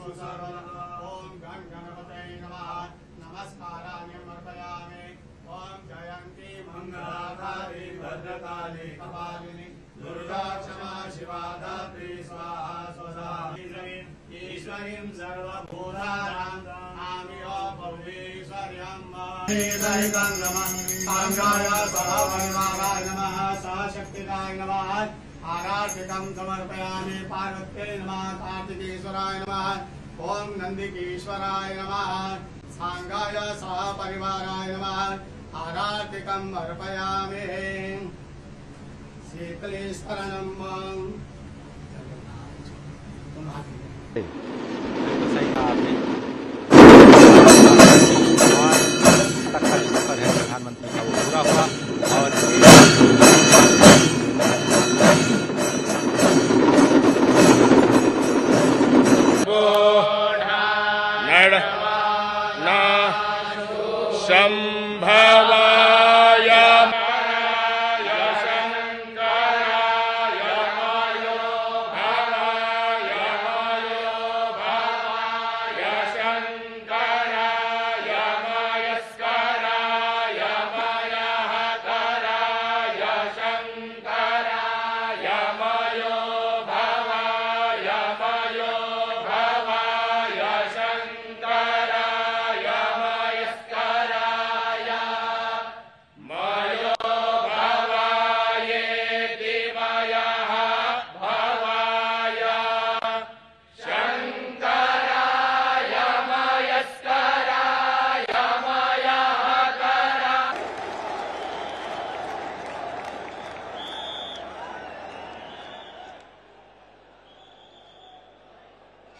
ओम गण गणपतये नमः। नमस्काराणि समर्पयामि। ओम जयंती मंगलाकाली भद्रकाली कपालिनी दुर्गा क्षमा शिवा धात्री स्वाहा स्वधा ईश्वरीं सर्वभूतानां आमियो भुवनेश्वर्यं सहितं नमः। कांगाय सहपरिवाराय नमः। सहशक्तिकाय नमः। आराधिकं समर्पयामि। पार्वत्यै नमः। कार्तिकेश्वराय नमः। ओम नंदिकेश्वराय नमः। सांगाय सहपरिवाराय नमः। आराधिकं अर्पयामि। शीतलेश्वरं सही कहा आपने। और तक का जो सफर है प्रधानमंत्री का वो पूरा हुआ और संभवाय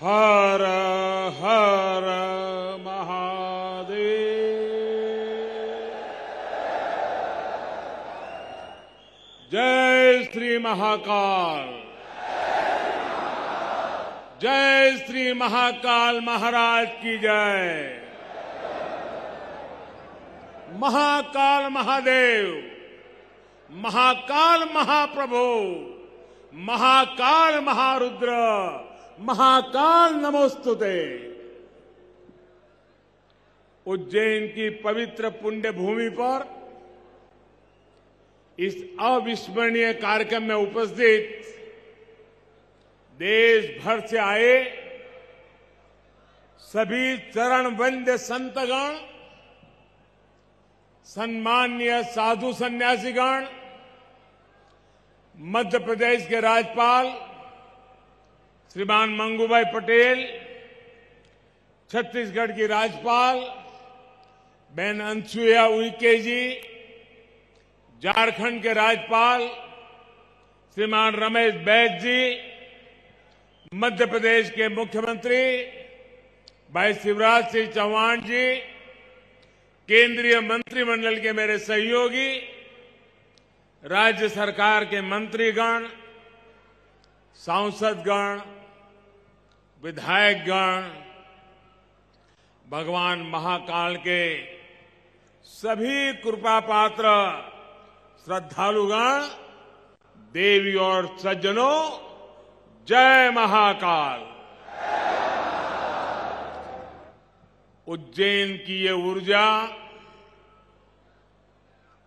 हर हर महादेव। जय श्री महाकाल। जय श्री महाकाल महाराज की जय। महाकाल महादेव, महाकाल महाप्रभु, महाकाल महारुद्र, महाकाल नमोस्तुते। उज्जैन की पवित्र पुण्य भूमि पर इस अविस्मरणीय कार्यक्रम में उपस्थित देश भर से आए सभी चरण वंद्य संतगण, सम्माननीय साधु सन्यासीगण, मध्य प्रदेश के राज्यपाल श्रीमान मंगूभाई पटेल, छत्तीसगढ़ की राज्यपाल बहन अनसुईया उइके जी, झारखंड के राज्यपाल श्रीमान रमेश बैस जी, मध्य प्रदेश के मुख्यमंत्री भाई शिवराज सिंह चौहान जी, केंद्रीय मंत्रिमंडल के मेरे सहयोगी, राज्य सरकार के मंत्रीगण, सांसदगण, विधायकगण, भगवान महाकाल के सभी कृपा पात्र श्रद्धालुगण, देवी और सज्जनों, जय महाकाल। उज्जैन की ये ऊर्जा,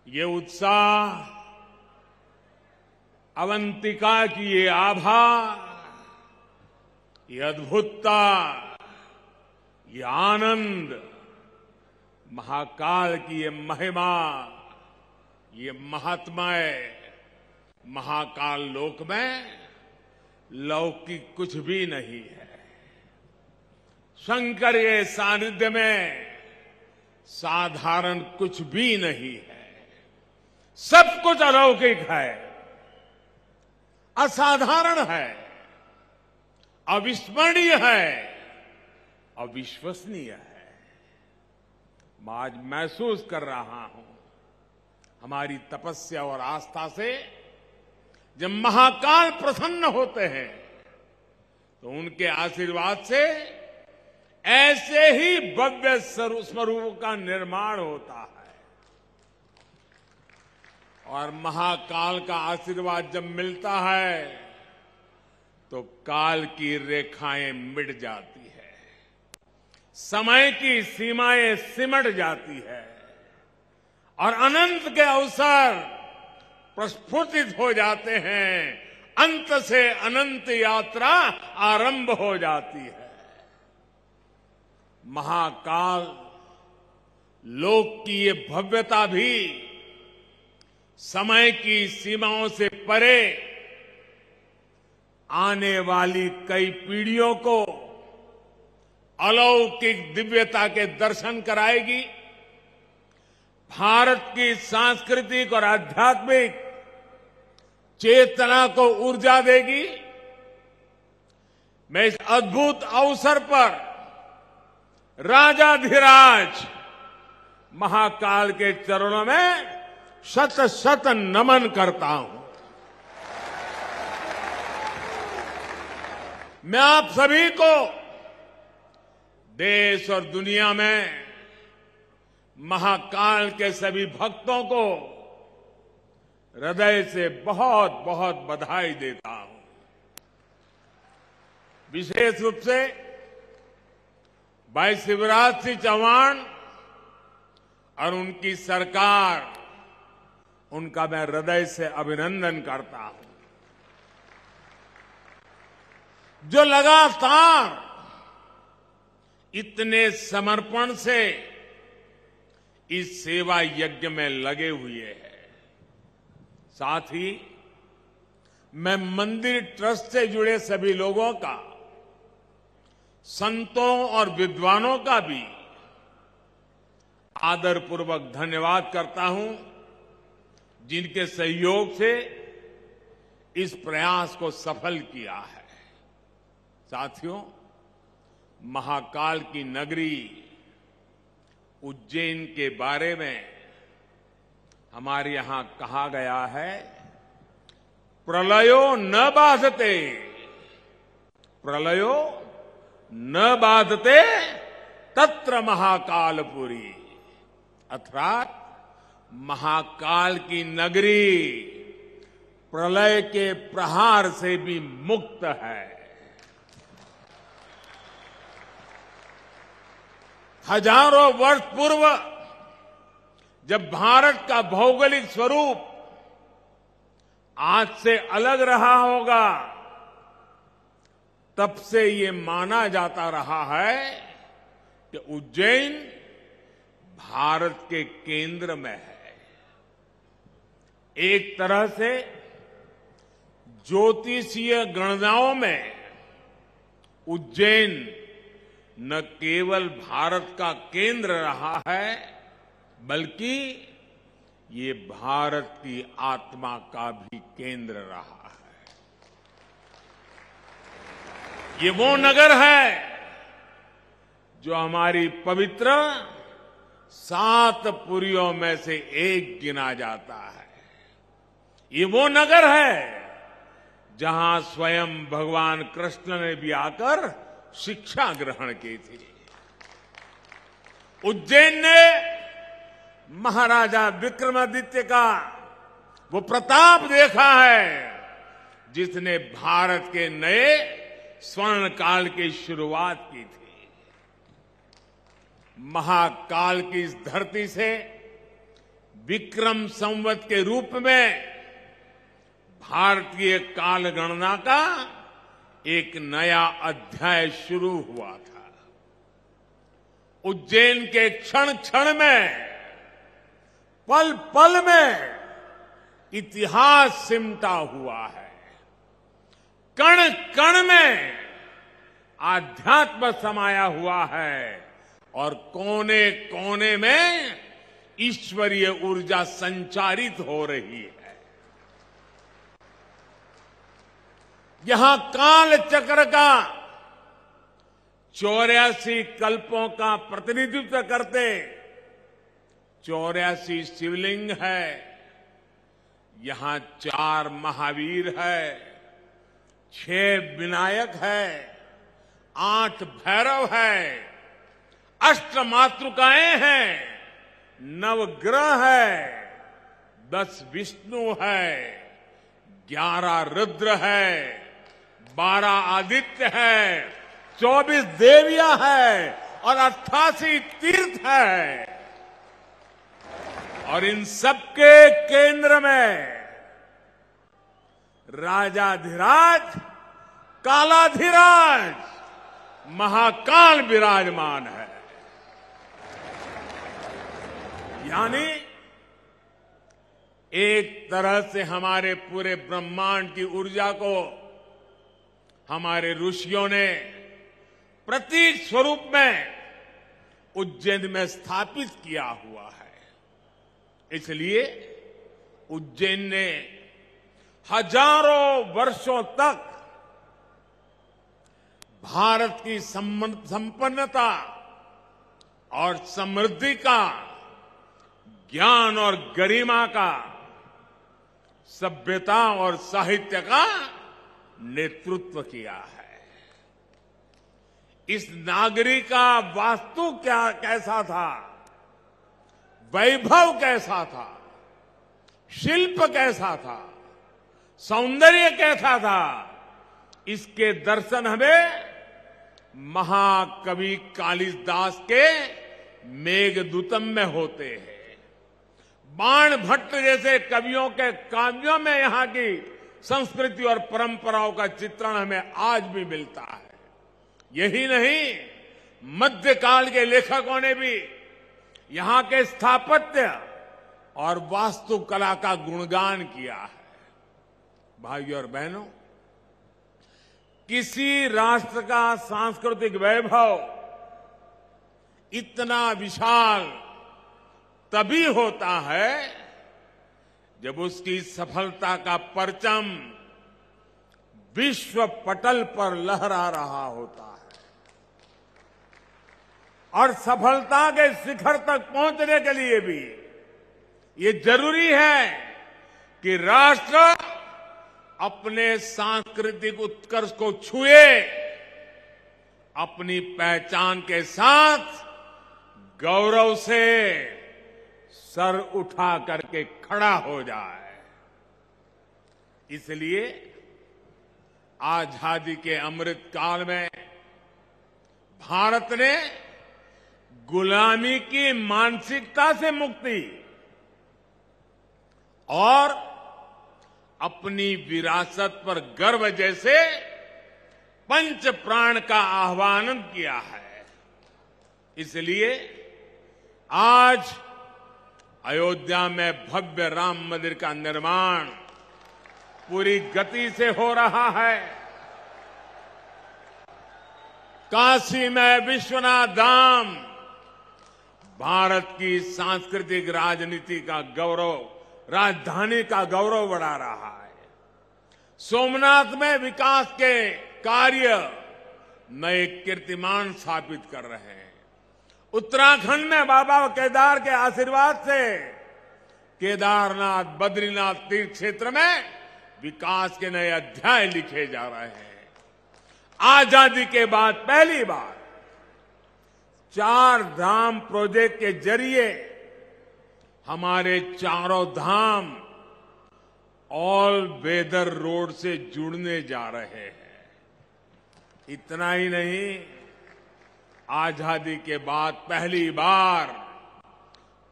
ये उत्साह, अवंतिका की ये आभा, ये अद्भुतता, ये आनंद, महाकाल की ये महिमा, ये महात्म्य, महाकाल लोक में लौकिक कुछ भी नहीं है। शंकर के सानिध्य में साधारण कुछ भी नहीं है। सब कुछ अलौकिक है, असाधारण है, अविस्मरणीय है, अविश्वसनीय है। मैं आज महसूस कर रहा हूं, हमारी तपस्या और आस्था से जब महाकाल प्रसन्न होते हैं तो उनके आशीर्वाद से ऐसे ही भव्य स्वरूप का निर्माण होता है। और महाकाल का आशीर्वाद जब मिलता है तो काल की रेखाएं मिट जाती है। समय की सीमाएं सिमट जाती है और अनंत के अवसर प्रस्फुटित हो जाते हैं। अंत से अनंत यात्रा आरंभ हो जाती है। महाकाल लोक की ये भव्यता भी समय की सीमाओं से परे आने वाली कई पीढ़ियों को अलौकिक दिव्यता के दर्शन कराएगी। भारत की सांस्कृतिक और आध्यात्मिक चेतना को ऊर्जा देगी। मैं इस अद्भुत अवसर पर राजाधिराज महाकाल के चरणों में शत शत नमन करता हूं। मैं आप सभी को देश और दुनिया में महाकाल के सभी भक्तों को हृदय से बहुत बहुत बधाई देता हूं। विशेष रूप से भाई शिवराज सिंह चौहान और उनकी सरकार, उनका मैं हृदय से अभिनंदन करता हूं, जो लगातार इतने समर्पण से इस सेवा यज्ञ में लगे हुए हैं। साथ ही मैं मंदिर ट्रस्ट से जुड़े सभी लोगों का, संतों और विद्वानों का भी आदरपूर्वक धन्यवाद करता हूं, जिनके सहयोग से इस प्रयास को सफल किया है। साथियों, महाकाल की नगरी उज्जैन के बारे में हमारे यहां कहा गया है, प्रलयो न बाधते, प्रलयो न बाधते तत्र महाकालपुरी, अर्थात महाकाल की नगरी प्रलय के प्रहार से भी मुक्त है। हजारों वर्ष पूर्व जब भारत का भौगोलिक स्वरूप आज से अलग रहा होगा, तब से ये माना जाता रहा है कि उज्जैन भारत के केंद्र में है। एक तरह से ज्योतिषीय गणनाओं में उज्जैन न केवल भारत का केंद्र रहा है, बल्कि ये भारत की आत्मा का भी केंद्र रहा है। ये वो नगर है जो हमारी पवित्र 7 पुरियों में से एक गिना जाता है। ये वो नगर है जहां स्वयं भगवान कृष्ण ने भी आकर शिक्षा ग्रहण की थी। उज्जैन ने महाराजा विक्रमादित्य का वो प्रताप देखा है, जिसने भारत के नए स्वर्ण काल की शुरुआत की थी। महाकाल की इस धरती से विक्रम संवत के रूप में भारतीय काल गणना का एक नया अध्याय शुरू हुआ था। उज्जैन के क्षण क्षण में, पल पल में इतिहास सिमटा हुआ है। कण कण में आध्यात्म समाया हुआ है और कोने कोने में ईश्वरीय ऊर्जा संचारित हो रही है। यहां काल चक्र का 84 कल्पों का प्रतिनिधित्व करते 84 शिवलिंग है। यहां 4 महावीर है, 6 विनायक है, 8 भैरव है, 8 मातृकाएं हैं, 9 ग्रह है, 10 विष्णु है, 11 रुद्र है, 12 आदित्य है, 24 देवियां है और 88 तीर्थ है, और इन सबके केंद्र में राजाधिराज कालाधिराज महाकाल विराजमान है। यानी एक तरह से हमारे पूरे ब्रह्मांड की ऊर्जा को हमारे ऋषियों ने प्रतीक स्वरूप में उज्जैन में स्थापित किया हुआ है। इसलिए उज्जैन ने हजारों वर्षों तक भारत की संपन्नता और समृद्धि का, ज्ञान और गरिमा का, सभ्यता और साहित्य का नेतृत्व किया है। इस नागरी का वास्तु कैसा था, वैभव कैसा था, शिल्प कैसा था, सौंदर्य कैसा था, इसके दर्शन हमें महाकवि कालिदास के मेघदूतम में होते हैं। बाण भट्ट जैसे कवियों के काव्यों में यहां की संस्कृति और परंपराओं का चित्रण हमें आज भी मिलता है। यही नहीं, मध्यकाल के लेखकों ने भी यहां के स्थापत्य और वास्तुकला का गुणगान किया है। भाइयों और बहनों, किसी राष्ट्र का सांस्कृतिक वैभव इतना विशाल तभी होता है जब उसकी सफलता का परचम विश्व पटल पर लहरा रहा होता है। और सफलता के शिखर तक पहुंचने के लिए भी ये जरूरी है कि राष्ट्र अपने सांस्कृतिक उत्कर्ष को छुए, अपनी पहचान के साथ गौरव से सर उठा करके खड़ा हो जाए। इसलिए आजादी के अमृत काल में भारत ने गुलामी की मानसिकता से मुक्ति और अपनी विरासत पर गर्व जैसे पंच प्राण का आह्वान किया है। इसलिए आज अयोध्या में भव्य राम मंदिर का निर्माण पूरी गति से हो रहा है। काशी में विश्वनाथ धाम भारत की सांस्कृतिक राजनीति का गौरव, राजधानी का गौरव बढ़ा रहा है। सोमनाथ में विकास के कार्य नए कीर्तिमान स्थापित कर रहे हैं। उत्तराखंड में बाबा केदार के आशीर्वाद से केदारनाथ, बद्रीनाथ तीर्थ क्षेत्र में विकास के नए अध्याय लिखे जा रहे हैं। आजादी के बाद पहली बार 4 धाम प्रोजेक्ट के जरिए हमारे चारों धाम ऑल वेदर रोड से जुड़ने जा रहे हैं। इतना ही नहीं, आजादी के बाद पहली बार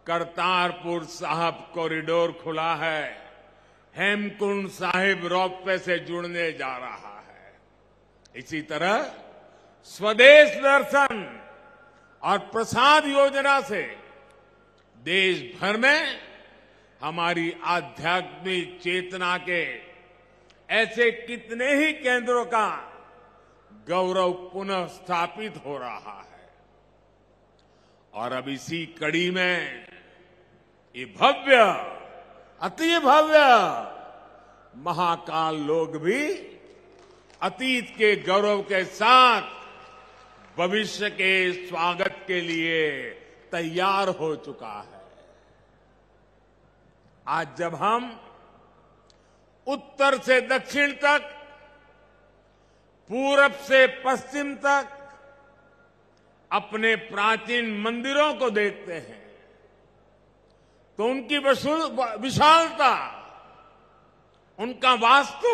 करतारपुर साहिब कॉरिडोर खुला है, हेमकुंड साहिब रोपवे से जुड़ने जा रहा है। इसी तरह स्वदेश दर्शन और प्रसाद योजना से देश भर में हमारी आध्यात्मिक चेतना के ऐसे कितने ही केंद्रों का गौरव पुनः स्थापित हो रहा है। और अब इसी कड़ी में ये भव्य, अति भव्य महाकाल लोक भी अतीत के गौरव के साथ भविष्य के स्वागत के लिए तैयार हो चुका है। आज जब हम उत्तर से दक्षिण तक, पूरब से पश्चिम तक अपने प्राचीन मंदिरों को देखते हैं तो उनकी विशालता, उनका वास्तु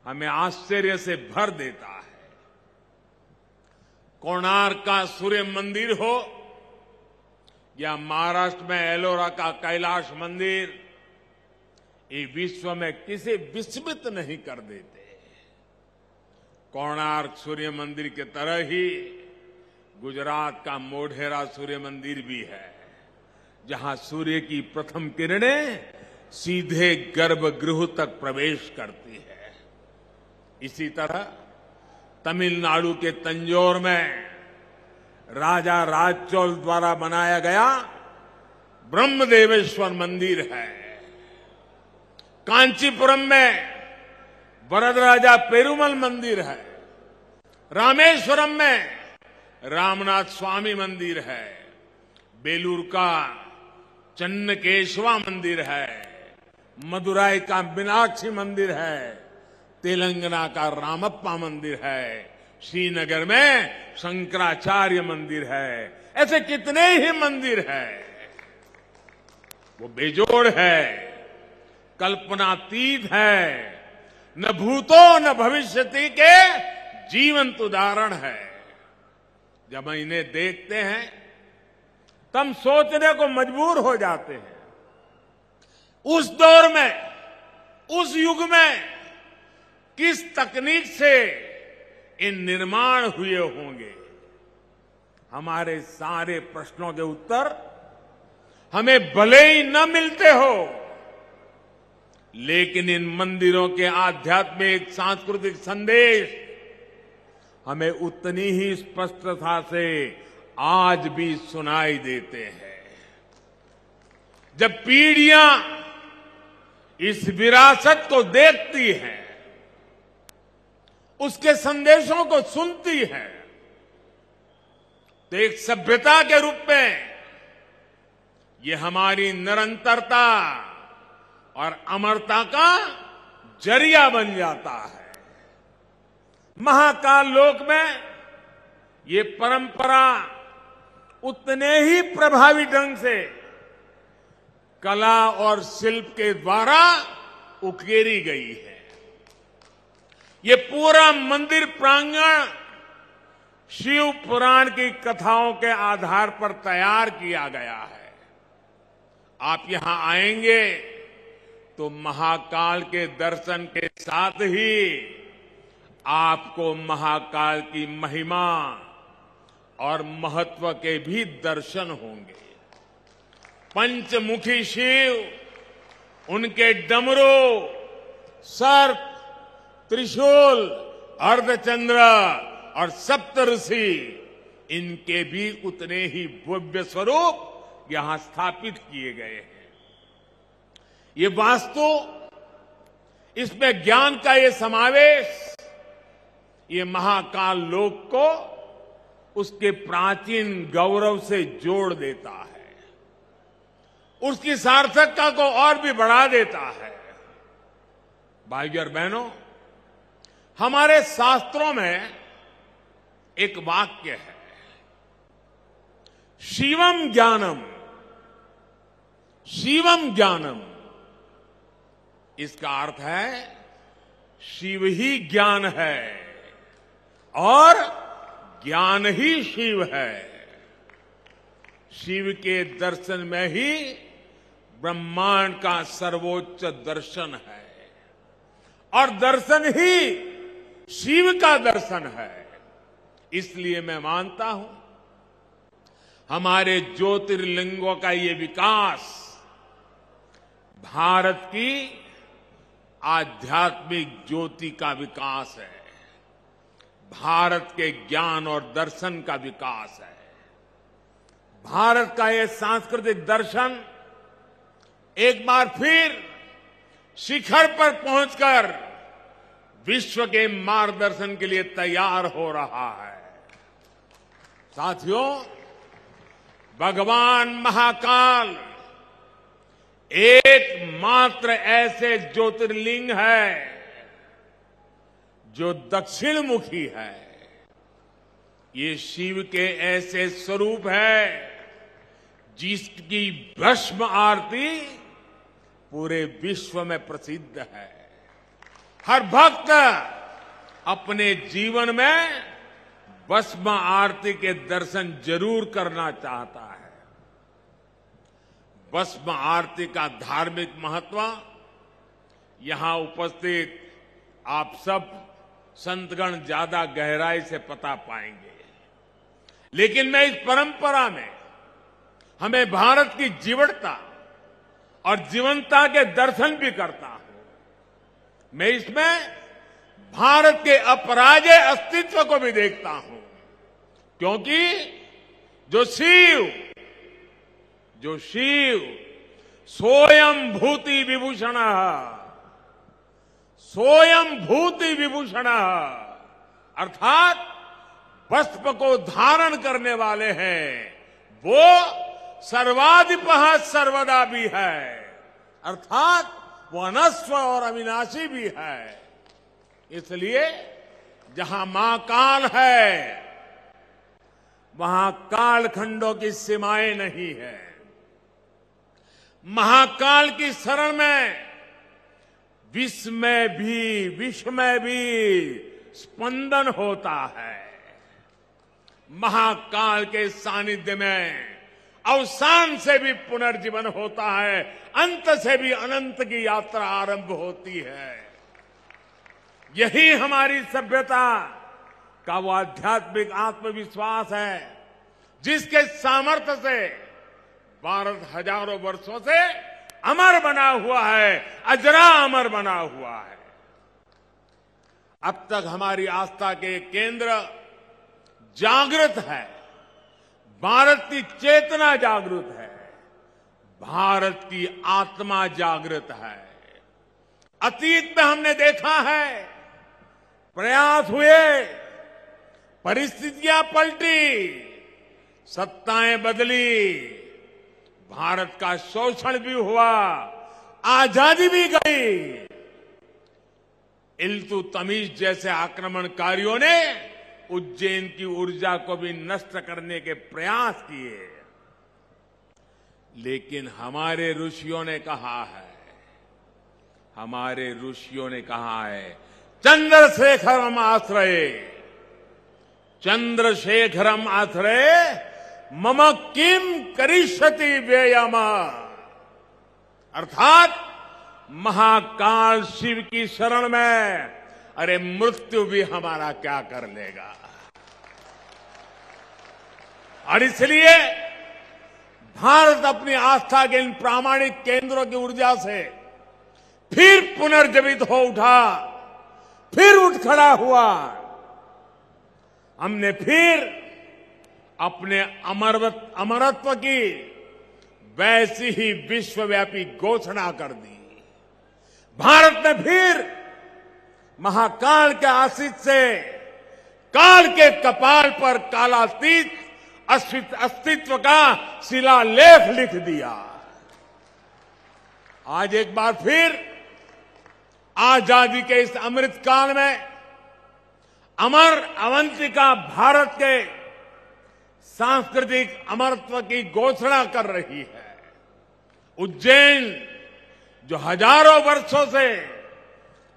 हमें आश्चर्य से भर देता है। कोणार्क का सूर्य मंदिर हो या महाराष्ट्र में एलोरा का कैलाश मंदिर, ये विश्व में किसी विस्मित नहीं कर देते। कोणार्क सूर्य मंदिर के तरह ही गुजरात का मोढेरा सूर्य मंदिर भी है, जहां सूर्य की प्रथम किरणें सीधे गर्भगृह तक प्रवेश करती है। इसी तरह तमिलनाडु के तंजौर में राजा राजचोल द्वारा बनाया गया ब्रह्मदेवेश्वर मंदिर है। कांचीपुरम में वरदराजा पेरुमल मंदिर है। रामेश्वरम में रामनाथ स्वामी मंदिर है। बेलूर का चन्नकेशवा मंदिर है। मदुराई का मीनाक्षी मंदिर है। तेलंगाना का रामप्पा मंदिर है। श्रीनगर में शंकराचार्य मंदिर है। ऐसे कितने ही मंदिर हैं। वो बेजोड़ है, कल्पनातीत है, न भूतो न भविष्यति के जीवंत उदाहरण है। जब हम इन्हें देखते हैं तब सोचने को मजबूर हो जाते हैं, उस दौर में, उस युग में किस तकनीक से इन निर्माण हुए होंगे। हमारे सारे प्रश्नों के उत्तर हमें भले ही न मिलते हो, लेकिन इन मंदिरों के आध्यात्मिक सांस्कृतिक संदेश हमें उतनी ही स्पष्टता से आज भी सुनाई देते हैं। जब पीढ़ियां इस विरासत को देखती हैं, उसके संदेशों को सुनती हैं, तो एक सभ्यता के रूप में ये हमारी निरंतरता और अमरता का जरिया बन जाता है। महाकाल लोक में ये परंपरा उतने ही प्रभावी ढंग से कला और शिल्प के द्वारा उकेरी गई है। ये पूरा मंदिर प्रांगण शिव पुराण की कथाओं के आधार पर तैयार किया गया है। आप यहां आएंगे तो महाकाल के दर्शन के साथ ही आपको महाकाल की महिमा और महत्व के भी दर्शन होंगे। पंचमुखी शिव, उनके डमरू, सर्प, त्रिशूल, अर्धचंद्र और सप्तऋषि, इनके भी उतने ही भव्य स्वरूप यहां स्थापित किए गए हैं। ये वास्तु, इसमें ज्ञान का ये समावेश, ये महाकाल लोक को उसके प्राचीन गौरव से जोड़ देता है, उसकी सार्थकता को और भी बढ़ा देता है। भाइयों और बहनों, हमारे शास्त्रों में एक वाक्य है, शिवम ज्ञानम, शिवम ज्ञानम। इसका अर्थ है शिव ही ज्ञान है और ज्ञान ही शिव है। शिव के दर्शन में ही ब्रह्मांड का सर्वोच्च दर्शन है और दर्शन ही शिव का दर्शन है। इसलिए मैं मानता हूं हमारे ज्योतिर्लिंगों का ये विकास भारत की आध्यात्मिक ज्योति का विकास है, भारत के ज्ञान और दर्शन का विकास है। भारत का ये सांस्कृतिक दर्शन एक बार फिर शिखर पर पहुंचकर विश्व के मार्गदर्शन के लिए तैयार हो रहा है। साथियों, भगवान महाकाल एकमात्र ऐसे ज्योतिर्लिंग है जो दक्षिण मुखी है। ये शिव के ऐसे स्वरूप है जिसकी भस्म आरती पूरे विश्व में प्रसिद्ध है। हर भक्त अपने जीवन में भस्म आरती के दर्शन जरूर करना चाहता है। भस्म आरती का धार्मिक महत्व यहां उपस्थित आप सब संतगण ज्यादा गहराई से पता पाएंगे, लेकिन मैं इस परंपरा में हमें भारत की जीवटता और जीवंतता के दर्शन भी करता हूं। मैं इसमें भारत के अपराजेय अस्तित्व को भी देखता हूं, क्योंकि जो शिव सोयम भूति विभूषण, सोयम भूति विभूषण अर्थात वस्त्र को धारण करने वाले हैं, वो सर्वाधिपः सर्वदा भी है, अर्थात वो अनस्व और अविनाशी भी है। इसलिए जहां मां काल है वहां कालखंडों की सीमाएं नहीं है। महाकाल की शरण में विश्व में भी स्पंदन होता है। महाकाल के सानिध्य में अवसान से भी पुनर्जीवन होता है, अंत से भी अनंत की यात्रा आरंभ होती है। यही हमारी सभ्यता का वो आध्यात्मिक आत्मविश्वास है जिसके सामर्थ्य से भारत हजारों वर्षों से अमर बना हुआ है, अजरा अमर बना हुआ है। अब तक हमारी आस्था के केंद्र जागृत है, भारत की चेतना जागृत है, भारत की आत्मा जागृत है। अतीत में हमने देखा है प्रयास हुए, परिस्थितियां पलटी, सत्ताएं बदली, भारत का शोषण भी हुआ, आजादी भी गई। इल्तुतमिश जैसे आक्रमणकारियों ने उज्जैन की ऊर्जा को भी नष्ट करने के प्रयास किए, लेकिन हमारे ऋषियों ने कहा है, चंद्रशेखरम आश्रये मम किम करिष्यति व्ययम, अर्थात महाकाल शिव की शरण में अरे मृत्यु भी हमारा क्या कर लेगा। और इसलिए भारत अपनी आस्था के इन प्रामाणिक केंद्रों की ऊर्जा से फिर पुनर्जीवित हो उठा, फिर उठ खड़ा हुआ। हमने फिर अपने अमरत्व की वैसी ही विश्वव्यापी घोषणा कर दी। भारत ने फिर महाकाल के आशीष से काल के कपाल पर कालातीत अस्तित्व का शिलालेख लिख दिया। आज एक बार फिर आजादी के इस अमृत काल में अमर अवंतिका भारत के सांस्कृतिक अमरत्व की घोषणा कर रही है। उज्जैन जो हजारों वर्षों से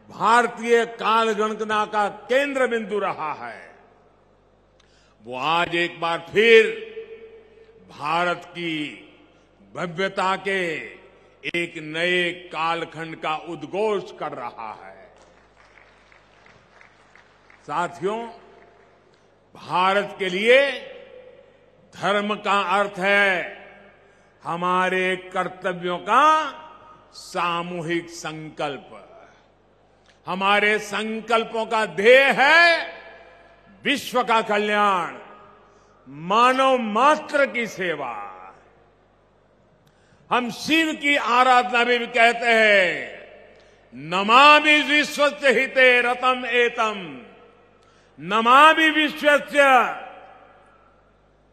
भारतीय काल गणना का केंद्र बिंदु रहा है, वो आज एक बार फिर भारत की भव्यता के एक नए कालखंड का उद्घोष कर रहा है। साथियों, भारत के लिए धर्म का अर्थ है हमारे कर्तव्यों का सामूहिक संकल्प। हमारे संकल्पों का ध्येय है विश्व का कल्याण, मानव मात्र की सेवा। हम शिव की आराधना भी कहते हैं, नमामि विश्वस्य हिते रतम एतम, नमामि विश्वस्य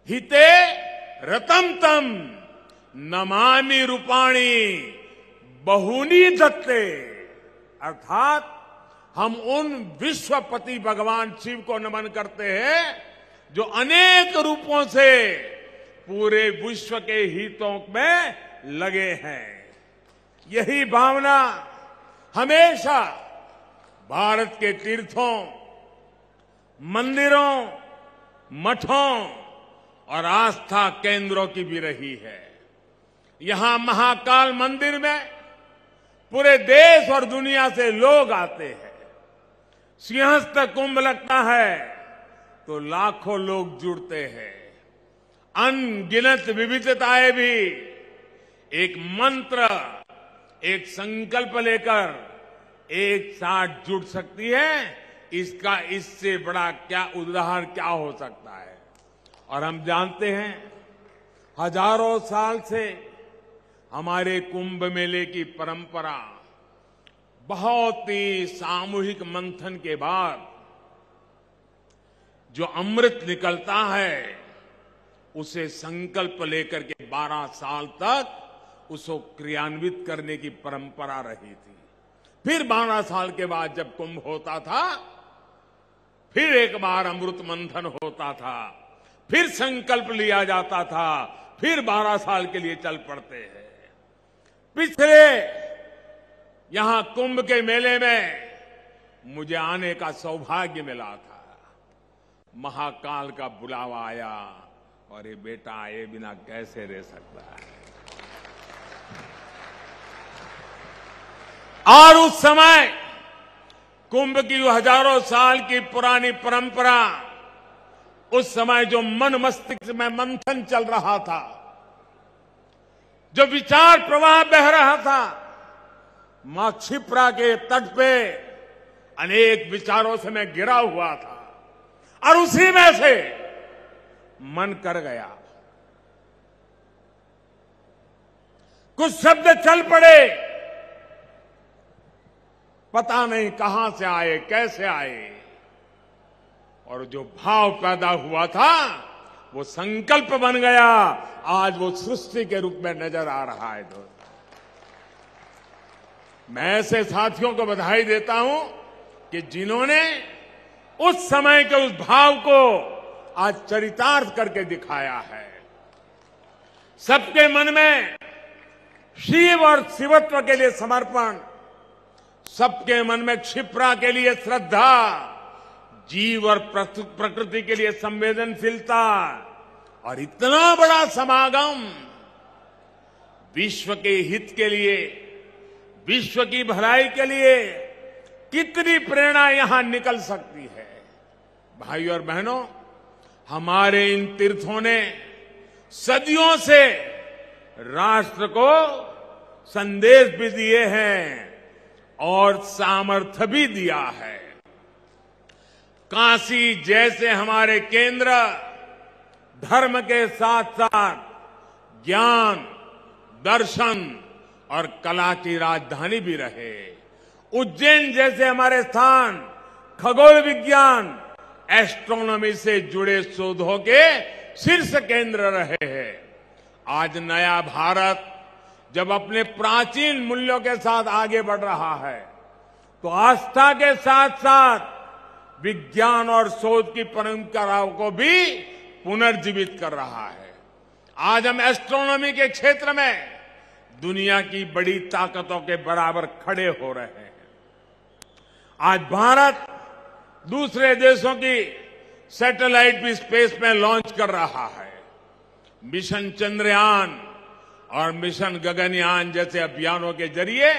हिते रतम तम, नमामि रूपाणी बहुनी दत्ते। अर्थात हम उन विश्वपति भगवान शिव को नमन करते हैं जो अनेक रूपों से पूरे विश्व के हितों में लगे हैं। यही भावना हमेशा भारत के तीर्थों, मंदिरों मठों और आस्था केंद्रों की भी रही है। यहां महाकाल मंदिर में पूरे देश और दुनिया से लोग आते हैं। सिंहस्थ कुंभ लगता है तो लाखों लोग जुड़ते हैं। अनगिनत विविधताएं भी एक मंत्र, एक संकल्प लेकर एक साथ जुड़ सकती है। इससे बड़ा क्या उदाहरण क्या हो सकता है। और हम जानते हैं हजारों साल से हमारे कुंभ मेले की परंपरा बहुत ही सामूहिक मंथन के बाद जो अमृत निकलता है उसे संकल्प लेकर के 12 साल तक उसको क्रियान्वित करने की परंपरा रही थी। फिर 12 साल के बाद जब कुंभ होता था, फिर एक बार अमृत मंथन होता था, फिर संकल्प लिया जाता था, फिर 12 साल के लिए चल पड़ते हैं। पिछले यहां कुंभ के मेले में मुझे आने का सौभाग्य मिला था। महाकाल का बुलावा आया और ये बेटा आए बिना कैसे रह सकता है। और उस समय कुंभ की हजारों साल की पुरानी परंपरा, उस समय जो मन मस्तिष्क में मंथन चल रहा था, जो विचार प्रवाह बह रहा था, मां क्षिप्रा के तट पे अनेक विचारों से मैं घिरा हुआ था और उसी में से मन कर गया। कुछ शब्द चल पड़े, पता नहीं कहां से आए, कैसे आए, और जो भाव पैदा हुआ था वो संकल्प बन गया। आज वो सृष्टि के रूप में नजर आ रहा है। दोस्तों, मैं ऐसे साथियों को बधाई देता हूं कि जिन्होंने उस समय के उस भाव को आज चरितार्थ करके दिखाया है। सबके मन में शिव और शिवत्व के लिए समर्पण, सबके मन में क्षिप्रा के लिए श्रद्धा, जीव और प्रकृति के लिए संवेदनशीलता, और इतना बड़ा समागम विश्व के हित के लिए, विश्व की भलाई के लिए कितनी प्रेरणा यहां निकल सकती है। भाई और बहनों, हमारे इन तीर्थों ने सदियों से राष्ट्र को संदेश भी दिए हैं और सामर्थ्य भी दिया है। काशी जैसे हमारे केंद्र धर्म के साथ साथ ज्ञान, दर्शन और कला की राजधानी भी रहे। उज्जैन जैसे हमारे स्थान खगोल विज्ञान, एस्ट्रोनॉमी से जुड़े शोधों के शीर्ष केंद्र रहे हैं। आज नया भारत जब अपने प्राचीन मूल्यों के साथ आगे बढ़ रहा है तो आस्था के साथ साथ विज्ञान और शोध की परंपराओं को भी पुनर्जीवित कर रहा है। आज हम एस्ट्रोनॉमी के क्षेत्र में दुनिया की बड़ी ताकतों के बराबर खड़े हो रहे हैं। आज भारत दूसरे देशों की सैटेलाइट भी स्पेस में लॉन्च कर रहा है। मिशन चंद्रयान और मिशन गगनयान जैसे अभियानों के जरिए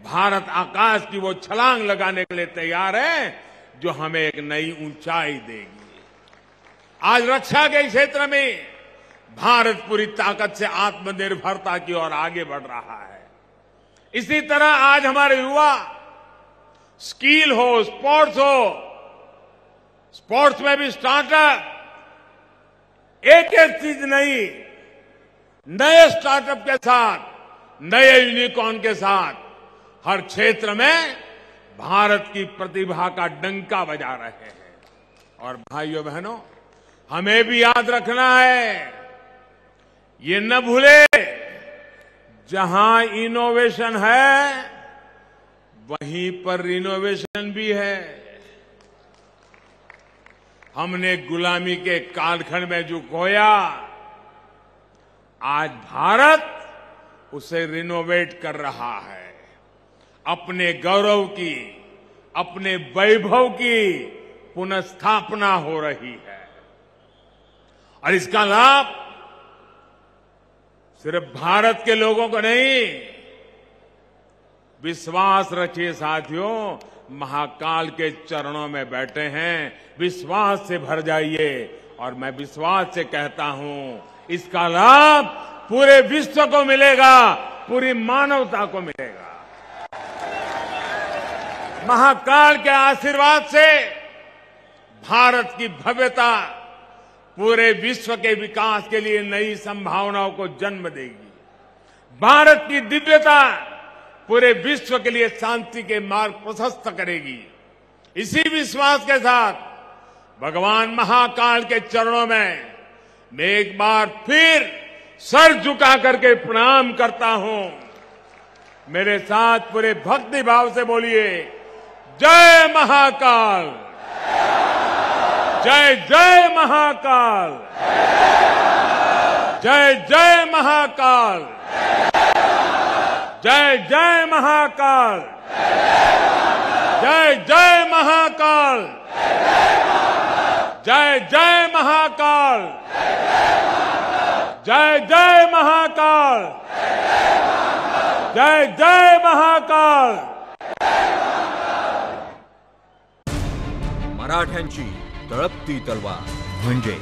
भारत आकाश की वो छलांग लगाने के लिए तैयार है जो हमें एक नई ऊंचाई देगी। आज रक्षा के क्षेत्र में भारत पूरी ताकत से आत्मनिर्भरता की ओर आगे बढ़ रहा है। इसी तरह आज हमारे युवा स्किल हो, स्पोर्ट्स हो, स्पोर्ट्स में भी स्टार्टअप, एक एक चीज नई, नए स्टार्टअप के साथ, नए यूनिकॉर्न के साथ हर क्षेत्र में भारत की प्रतिभा का डंका बजा रहे हैं। और भाइयों बहनों, हमें भी याद रखना है, ये न भूले, जहां इनोवेशन है वहीं पर रिनोवेशन भी है। हमने गुलामी के कालखंड में जो खोया, आज भारत उसे रिनोवेट कर रहा है। अपने गौरव की, अपने वैभव की पुनर्स्थापना हो रही है। और इसका लाभ सिर्फ भारत के लोगों को नहीं, विश्वास रखिए साथियों, महाकाल के चरणों में बैठे हैं, विश्वास से भर जाइए। और मैं विश्वास से कहता हूं, इसका लाभ पूरे विश्व को मिलेगा, पूरी मानवता को मिलेगा। महाकाल के आशीर्वाद से भारत की भव्यता पूरे विश्व के विकास के लिए नई संभावनाओं को जन्म देगी। भारत की दिव्यता पूरे विश्व के लिए शांति के मार्ग प्रशस्त करेगी। इसी विश्वास के साथ भगवान महाकाल के चरणों में मैं एक बार फिर सर झुका करके प्रणाम करता हूं। मेरे साथ पूरे भक्ति भाव से बोलिए, जय महाकाल, जय जय महाकाल, जय जय महाकाल, जय जय महाकाल, जय जय महाकाल, जय जय महाकाल, जय जय महाकाल, जय जय महाकाल। मराठ्यांची तळपती तलवार म्हणजे